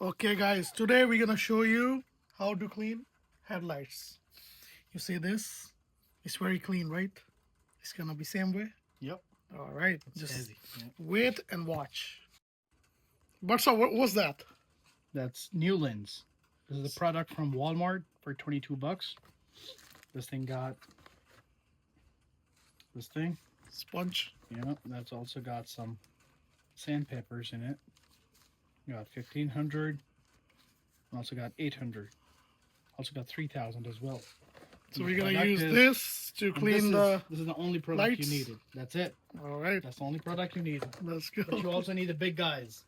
Okay, guys, today we're gonna show you how to clean headlights. You see this? It's very clean, right? It's gonna be same way. Yep, All right, it's just easy. Yep. wait and watch. But so, what was that? That's new lens. This is a product from Walmart for 22 bucks. This thing got this thing. Sponge. Yep, that's also got some sandpapers in it. You got 1500. Also got 800. Also got 3000 as well. So And we're the gonna product use is- this to and clean the. this is the only product lights. you needed. That's it. All right, That's the only product you need. let's go. But you also need the big guys.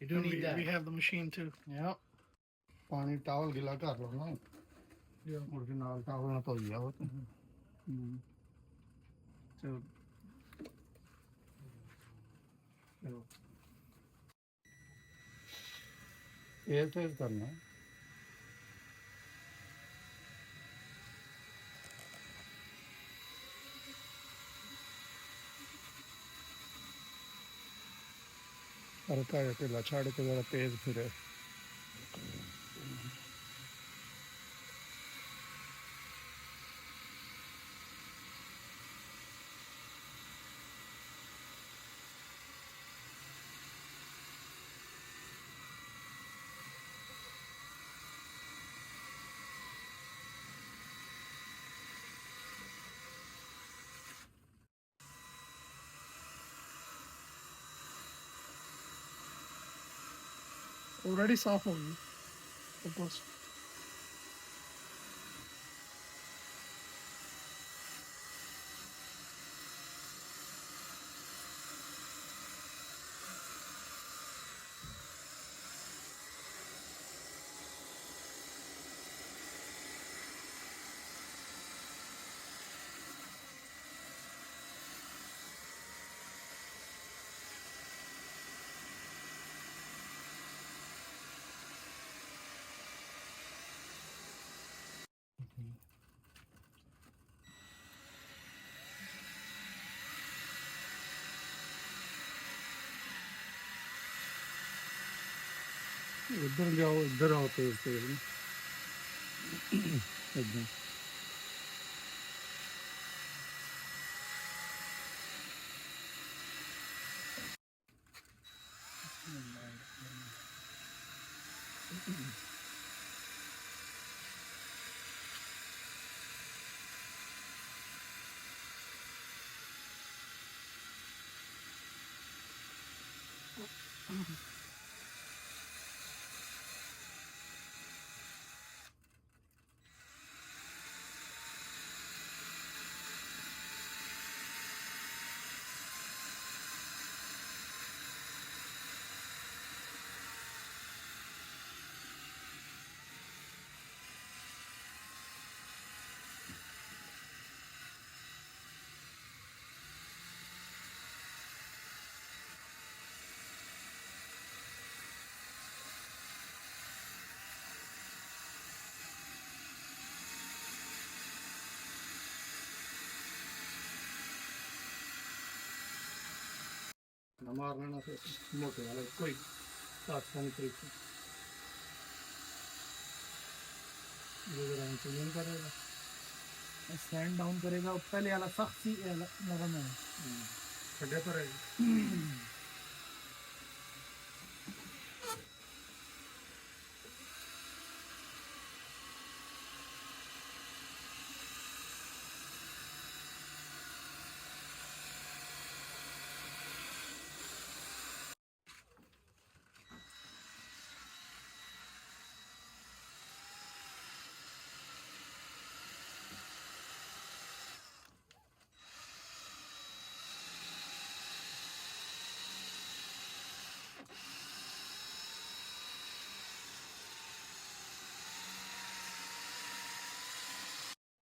You do And need that. we have the machine too. Yep. पानी towel गिला कर लो ना Yeah. Original towel ना तो लिया हो So ये तेज करना अरे का ढिला छाड़ के जरा तेज फिरे already soft on you. Of course. इधर जाओ इधर आओ तेज तेज एकदम मारना ना से मोटे वाले कोई आसानी तरीके ये जरा इंतजाम करेगा स्टैंड डाउन करेगा पहले वाला सख्त सी नरम है खड्डे पर है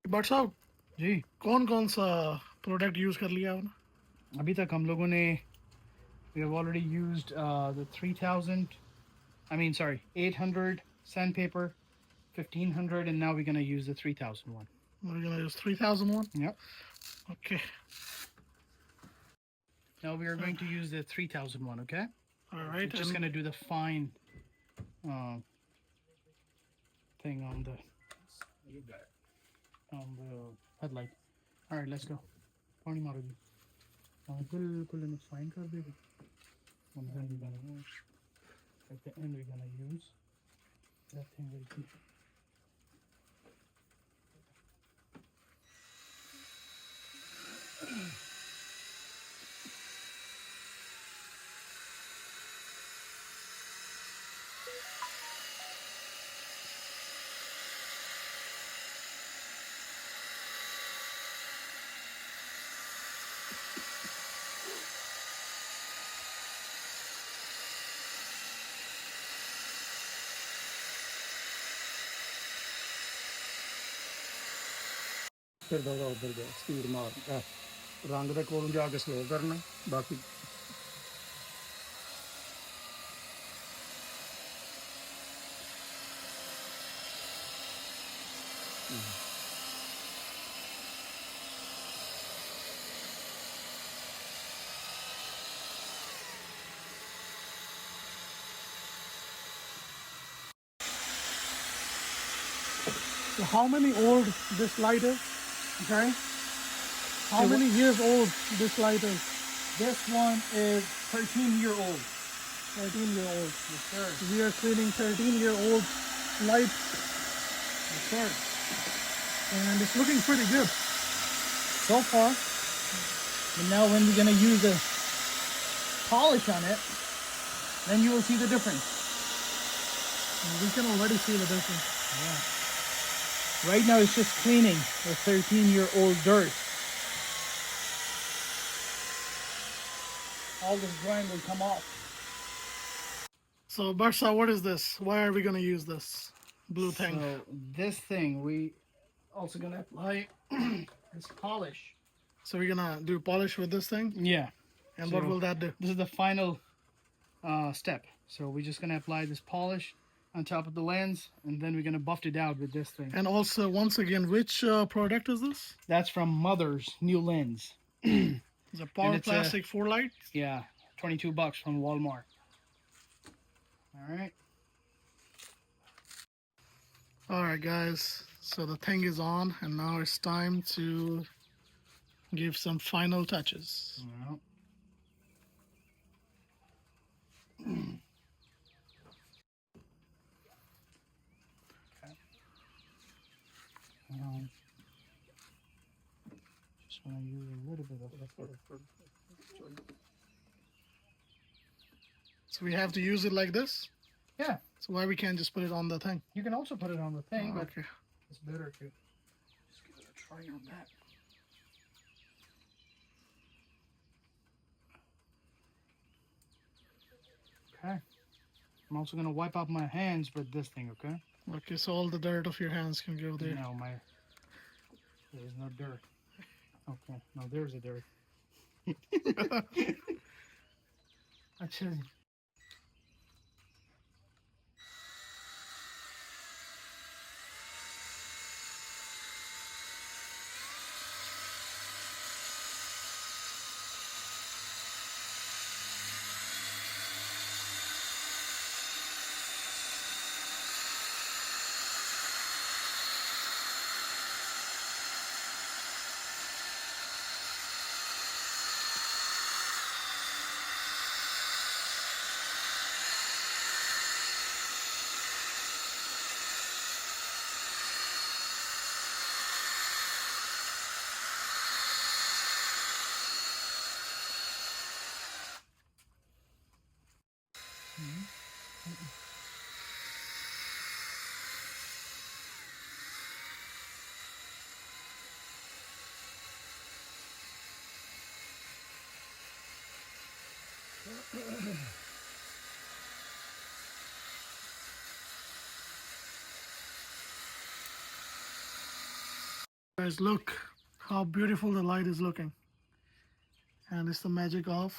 बट साहब जी कौन कौन सा प्रोडक्ट यूज कर लिया आपने? अभी तक हम लोगों ने we have already used the 3000 I mean sorry 800 sandpaper 1500 and now we're going to use the 3000 one. We're gonna use 3001. Yep. Okay. Now we are going to use the 3000 one, okay? All right. We're just going to do the fine thing on the You got it. headlight. All right, let's go. पानी मारोगी बिल्कुल fine कर देगा and then we're gonna at the end we're gonna use that thing right here. ਫਿਰ ਦਾ ਉਧਰ ਜਾ speed ਮਾਰ ਰੰਗ ਦੇ ਕੋਲੋਂ ਜਾ ਕੇ ਸਲੋ ਕਰਨਾ ਬਾਕੀ So how many old this light is? Okay. How many years old this light is? This one is 13-year-old. 13-year-old. Yes, sir. We are cleaning 13-year-old light, Yes, sir. and it's looking pretty good. So far. But now when we're gonna use a polish on it, then you will see the difference. And we can already see the difference. Yeah. Right now it's just cleaning the 13-year-old dirt. All this grime will come off. So Barsa, what is this? Why are we gonna use this blue thing? So this thing, we also gonna apply this polish. So we're gonna do polish with this thing, Yeah. and So- what will that do? This is the final step. So we're just gonna apply this polish on top of the lens, and then we're gonna buff it out with this thing. And also, once again, which product is this? That's from Mother's new lens. It's a Power it's a- Plastic 4 light. Yeah, $22 from Walmart. All right. All right, guys. So the thing is on, and now it's time to give some final touches. Well, just want to use a little bit of So we have to use it like this. Yeah, So why we can't just put it on the thing? you can also put it on the thing, but Okay. it's better to just give it a try on that. Okay. I'm also gonna wipe out my hands with this thing, okay? Okay. So all the dirt of your hands can go there. No, there's no dirt. Okay, no, there's a dirt. Actually, Guys, look how beautiful the light is looking. And it's the magic of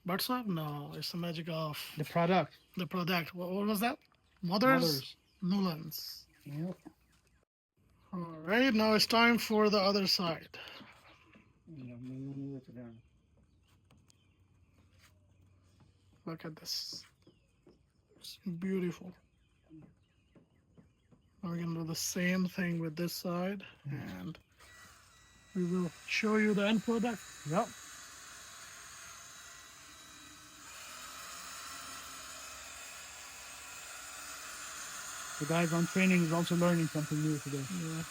Barsa? No, it's the magic of the product. the product. What was that? Mother's Newlands. Yep. All right, now it's time for the other side. Look at this. It's beautiful. Now we're gonna do the same thing with this side, and we will show you the end product. Yep. The guys on training is also learning something new today. Yeah.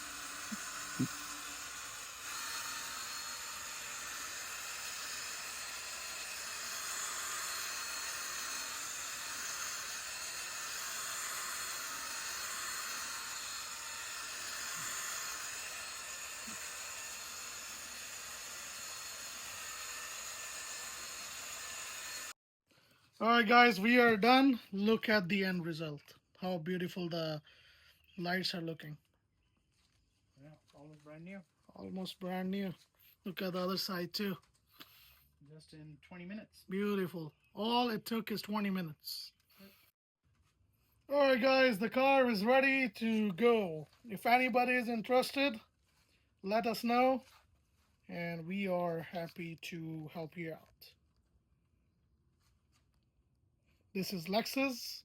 Alright guys, we are done. Look at the end result. How beautiful the lights are looking. Yeah, almost brand new. Almost brand new. Look at the other side too. Just in 20 minutes. Beautiful. All it took is 20 minutes. Alright guys, the car is ready to go. If anybody is interested, let us know, and we are happy to help you out. This is Lexus.